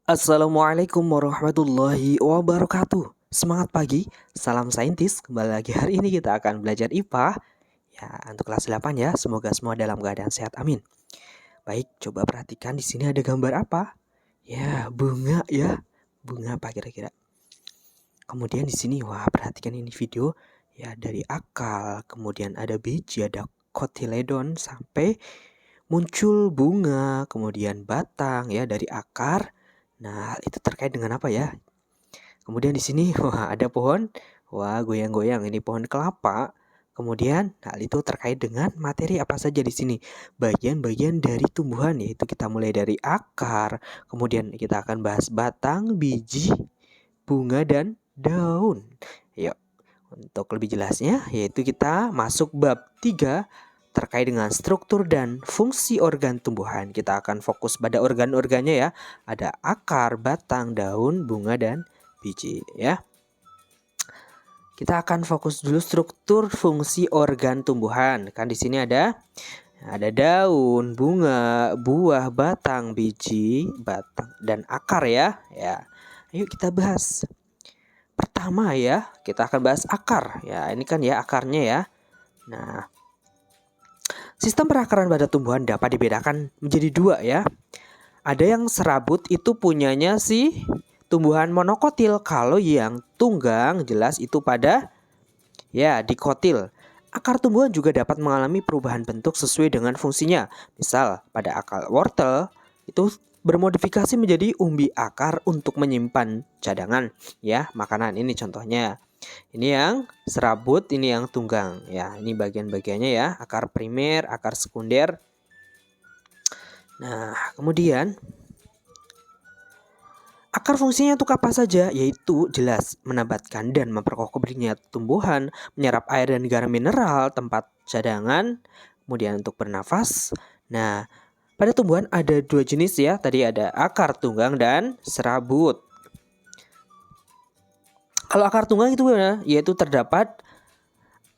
Assalamualaikum warahmatullahi wabarakatuh. Semangat pagi, salam saintis. Kembali lagi hari ini kita akan belajar IPA. Ya, untuk kelas 8 ya. Semoga semua dalam keadaan sehat. Amin. Baik, coba perhatikan di sini ada gambar apa? Ya, bunga ya. Bunga apa kira-kira? Kemudian di sini wah, perhatikan ini video ya dari akar, kemudian ada biji, ada kotiledon sampai muncul bunga, kemudian batang ya dari akar. Nah, itu terkait dengan apa ya? Kemudian di sini wah ada pohon, wah goyang-goyang ini pohon kelapa. Kemudian hal itu terkait dengan materi apa saja di sini. Bagian-bagian dari tumbuhan yaitu kita mulai dari akar, kemudian kita akan bahas batang, biji, bunga dan daun. Yuk, untuk lebih jelasnya yaitu kita masuk bab 3 terkait dengan struktur dan fungsi organ tumbuhan. Kita akan fokus pada organ-organnya ya. Ada akar, batang, daun, bunga dan biji ya. Kita akan fokus dulu struktur fungsi organ tumbuhan. Kan di sini ada daun, bunga, buah, batang, biji, batang dan akar ya. Ya. Ayo kita bahas. Pertama ya, kita akan bahas akar. Ya, ini kan ya akarnya ya. Nah, sistem perakaran pada tumbuhan dapat dibedakan menjadi dua ya. Ada yang serabut itu punyanya si tumbuhan monokotil. Kalau yang tunggang jelas itu pada ya dikotil. Akar tumbuhan juga dapat mengalami perubahan bentuk sesuai dengan fungsinya. Misal pada akar wortel itu bermodifikasi menjadi umbi akar untuk menyimpan cadangan ya makanan. Ini contohnya. Ini yang serabut, ini yang tunggang. Ya, ini bagian-bagiannya ya, akar primer, akar sekunder. Nah, kemudian akar fungsinya untuk apa saja? Yaitu jelas menambatkan dan memperkokoh berdirinya tumbuhan, menyerap air dan garam mineral, tempat cadangan, kemudian untuk bernafas. Nah, pada tumbuhan ada dua jenis ya, tadi ada akar tunggang dan serabut. Kalau akar tunggang itu yaitu terdapat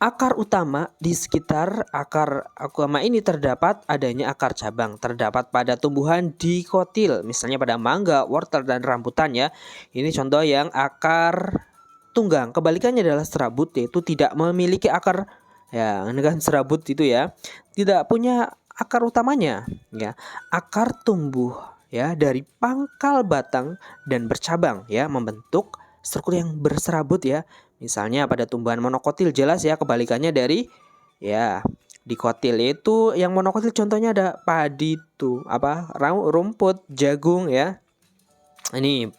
akar utama di sekitar akar utama ini terdapat adanya akar cabang terdapat pada tumbuhan dikotil misalnya pada mangga, wortel dan rambutan ya. Ini contoh yang akar tunggang. Kebalikannya adalah serabut yaitu tidak memiliki akar ya, ini kan serabut itu ya. Tidak punya akar utamanya ya. Akar tumbuh ya dari pangkal batang dan bercabang ya membentuk struktur yang berserabut ya. Misalnya pada tumbuhan monokotil jelas ya kebalikannya dari ya dikotil itu yang monokotil contohnya ada padi tuh apa rumput, jagung ya. Ini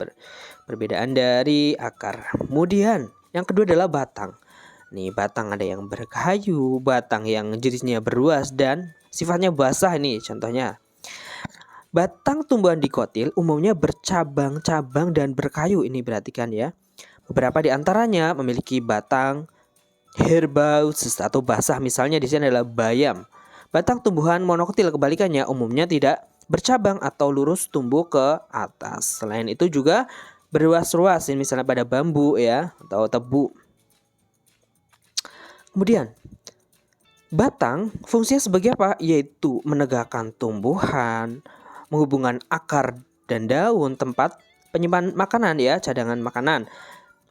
perbedaan dari akar. Kemudian yang kedua adalah batang. Nih batang ada yang berkayu, batang yang jenisnya beruas dan sifatnya basah ini contohnya. Batang tumbuhan dikotil umumnya bercabang-cabang dan berkayu. Ini perhatikan ya. Beberapa di antaranya memiliki batang herbaceous atau basah. Misalnya di sini adalah bayam. Batang tumbuhan monokotil kebalikannya umumnya tidak bercabang atau lurus tumbuh ke atas. Selain itu juga berruas-ruas. Ini misalnya pada bambu ya atau tebu. Kemudian batang fungsinya sebagai apa? Yaitu menegakkan tumbuhan, menghubungkan akar dan daun, tempat penyimpan makanan ya, cadangan makanan.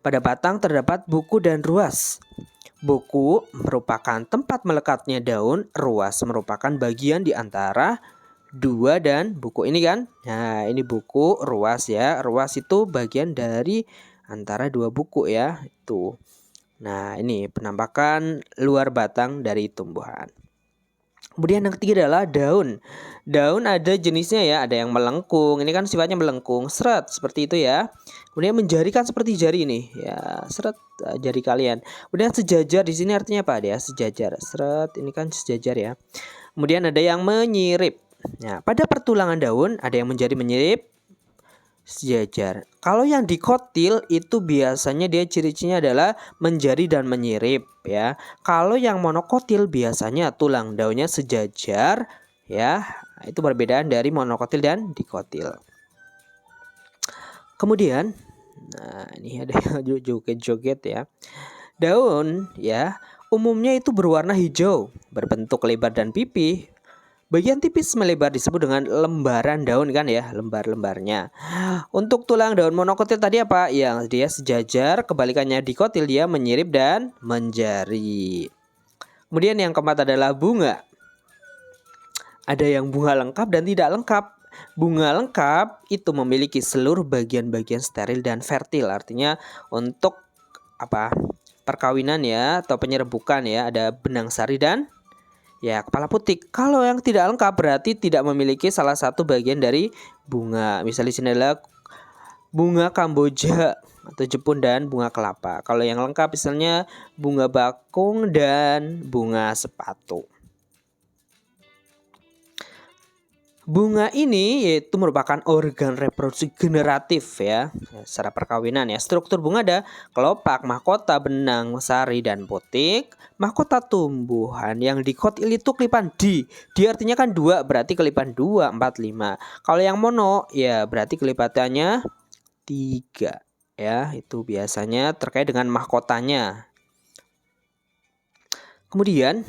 Pada batang terdapat buku dan ruas. Buku merupakan tempat melekatnya daun, ruas merupakan bagian di antara dua dan buku ini kan. Nah, ini buku, ruas ya. Ruas itu bagian dari antara dua buku ya, itu. Nah, ini penampakan luar batang dari tumbuhan. Kemudian yang ketiga adalah daun. Daun ada jenisnya ya, ada yang melengkung. Ini kan sifatnya melengkung, seret seperti itu ya. Kemudian menjarikan seperti jari ini, ya seret jari kalian. Kemudian sejajar di sini artinya apa dia? Sejajar, seret ini kan sejajar ya. Kemudian ada yang menyirip. Nah, pada pertulangan daun ada yang menjadi menyirip, sejajar. Kalau yang dikotil itu biasanya dia ciri-cirinya adalah menjari dan menyirip ya. Kalau yang monokotil biasanya tulang daunnya sejajar ya. Itu perbedaan dari monokotil dan dikotil. Kemudian nah ini ada yang joget-joget ya. Daun ya umumnya itu berwarna hijau, berbentuk lebar dan pipih. Bagian tipis melebar disebut dengan lembaran daun kan ya, lembar-lembarnya. Untuk tulang daun monokotil tadi apa? Yang dia sejajar, kebalikannya dikotil dia menyirip dan menjari. Kemudian yang keempat adalah bunga. Ada yang bunga lengkap dan tidak lengkap. Bunga lengkap itu memiliki seluruh bagian-bagian steril dan fertil. Artinya untuk perkawinan ya atau penyerbukan ya, ada benang sari dan ya kepala putik. Kalau yang tidak lengkap berarti tidak memiliki salah satu bagian dari bunga. Misalnya di sini adalah bunga Kamboja atau Jepun dan bunga kelapa. Kalau yang lengkap misalnya bunga bakung dan bunga sepatu. Bunga ini yaitu merupakan organ reproduksi generatif ya, secara perkawinan ya. Struktur bunga ada kelopak, mahkota, benang, sari, dan putik. Mahkota tumbuhan yang dikotil itu kelipan di. Di artinya kan 2, berarti kelipan 2, 4, 5. Kalau yang mono ya berarti kelipatannya 3 ya. Itu biasanya terkait dengan mahkotanya. Kemudian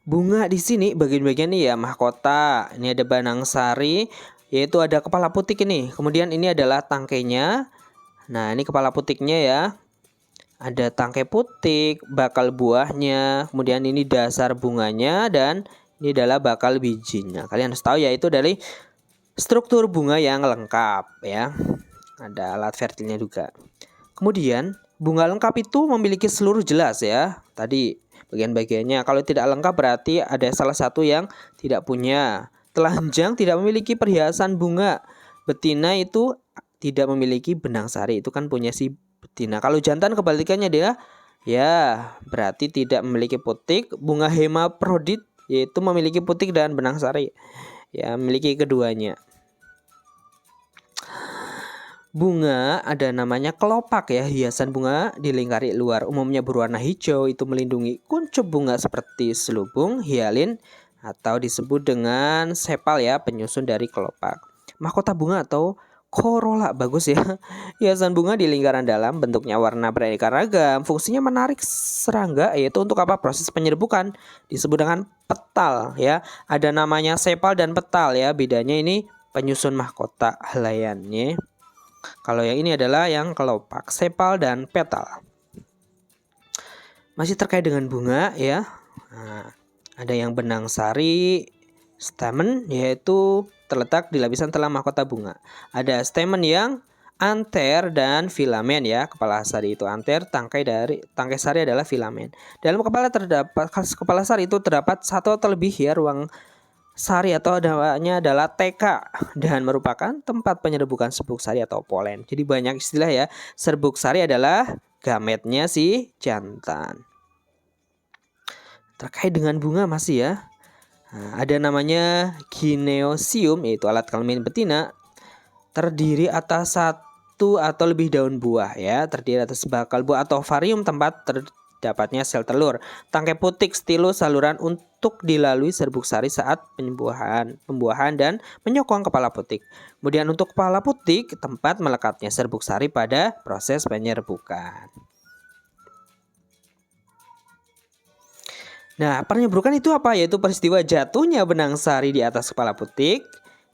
bunga di sini bagian-bagian ini ya mahkota. Ini ada benang sari, yaitu ada kepala putik ini. Kemudian ini adalah tangkainya. Nah, ini kepala putiknya ya. Ada tangkai putik, bakal buahnya, kemudian ini dasar bunganya dan ini adalah bakal bijinya. Kalian harus tahu ya itu dari struktur bunga yang lengkap ya. Ada alat fertilnya juga. Kemudian bunga lengkap itu memiliki seluruh jelas ya. Tadi bagian-bagiannya. Kalau tidak lengkap berarti ada salah satu yang tidak punya. Telanjang tidak memiliki perhiasan bunga. Betina itu tidak memiliki benang sari. Itu kan punya si betina. Kalau jantan kebalikannya dia ya berarti tidak memiliki putik. Bunga hermaprodit yaitu memiliki putik dan benang sari. Ya, memiliki keduanya. Bunga ada namanya kelopak ya, hiasan bunga dilingkari luar umumnya berwarna hijau, itu melindungi kuncup bunga seperti selubung, hialin atau disebut dengan sepal ya, penyusun dari kelopak. Mahkota bunga atau corolla bagus ya. Hiasan bunga di lingkaran dalam bentuknya warna beraneka ragam, fungsinya menarik serangga yaitu untuk apa? Proses penyerbukan disebut dengan petal ya. Ada namanya sepal dan petal ya, bedanya ini penyusun mahkota helaiannya. Kalau yang ini adalah yang kelopak, sepal dan petal. Masih terkait dengan bunga ya. Nah, ada yang benang sari, stamen yaitu terletak di lapisan telah mahkota bunga. Ada stamen yang anter dan filamen ya. Kepala sari itu anter, tangkai sari adalah filamen. Dalam kepala sari itu terdapat satu atau lebih ya ruang sari atau namanya adalah TK dan merupakan tempat penyerbukan serbuk sari atau polen. Jadi banyak istilah ya. Serbuk sari adalah gametnya si jantan. Terkait dengan bunga masih ya. Nah, ada namanya gineosium yaitu alat kelamin betina. Terdiri atas satu atau lebih daun buah ya. Terdiri atas bakal buah atau ovarium tempat dapatnya sel telur. Tangkai putik stilus saluran untuk dilalui serbuk sari saat pembuahan dan menyokong kepala putik. Kemudian untuk kepala putik tempat melekatnya serbuk sari pada proses penyerbukan. Nah, penyerbukan itu apa? Yaitu peristiwa jatuhnya benang sari di atas kepala putik.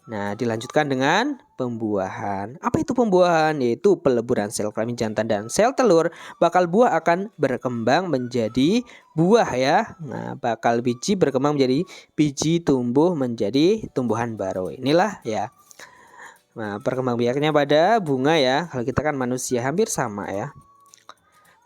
Nah, dilanjutkan dengan pembuahan. Apa itu pembuahan? Yaitu peleburan sel kelamin jantan dan sel telur. Bakal buah akan berkembang menjadi buah ya. Nah, bakal biji berkembang menjadi biji, tumbuh menjadi tumbuhan baru. Inilah ya. Nah, perkembangbiakannya pada bunga ya. Kalau kita kan manusia hampir sama ya.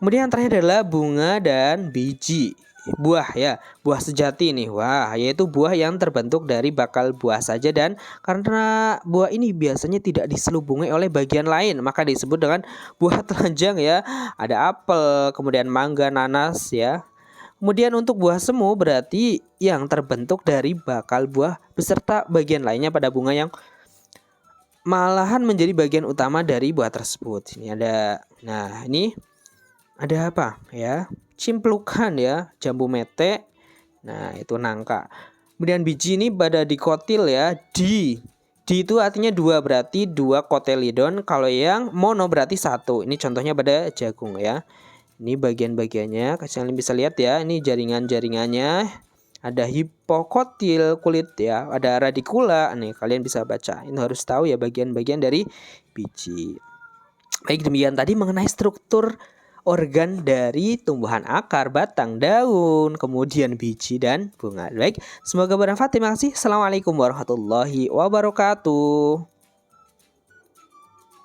Kemudian yang terakhir adalah bunga dan biji. Buah ya, buah sejati nih. Wah, yaitu buah yang terbentuk dari bakal buah saja dan karena buah ini biasanya tidak diselubungi oleh bagian lain, maka disebut dengan buah telanjang ya. Ada apel, kemudian mangga, nanas ya. Kemudian untuk buah semu berarti yang terbentuk dari bakal buah beserta bagian lainnya pada bunga yang malahan menjadi bagian utama dari buah tersebut. Ini ada, nah ini ada apa ya? Cimplukan ya, jambu mete. Nah, itu nangka. Kemudian biji ini pada dikotil ya, di itu artinya 2 berarti 2 kotelidon. Kalau yang mono berarti 1. Ini contohnya pada jagung ya. Ini bagian-bagiannya, kalian bisa lihat ya, ini jaringan-jaringannya. ada hipokotil kulit ya, ada radikula. Nih kalian bisa baca. Ini harus tahu ya bagian-bagian dari biji. Baik, demikian tadi mengenai struktur organ dari tumbuhan akar, batang, daun, kemudian biji dan bunga. Baik, semoga bermanfaat. Terima kasih. Assalamualaikum warahmatullahi wabarakatuh.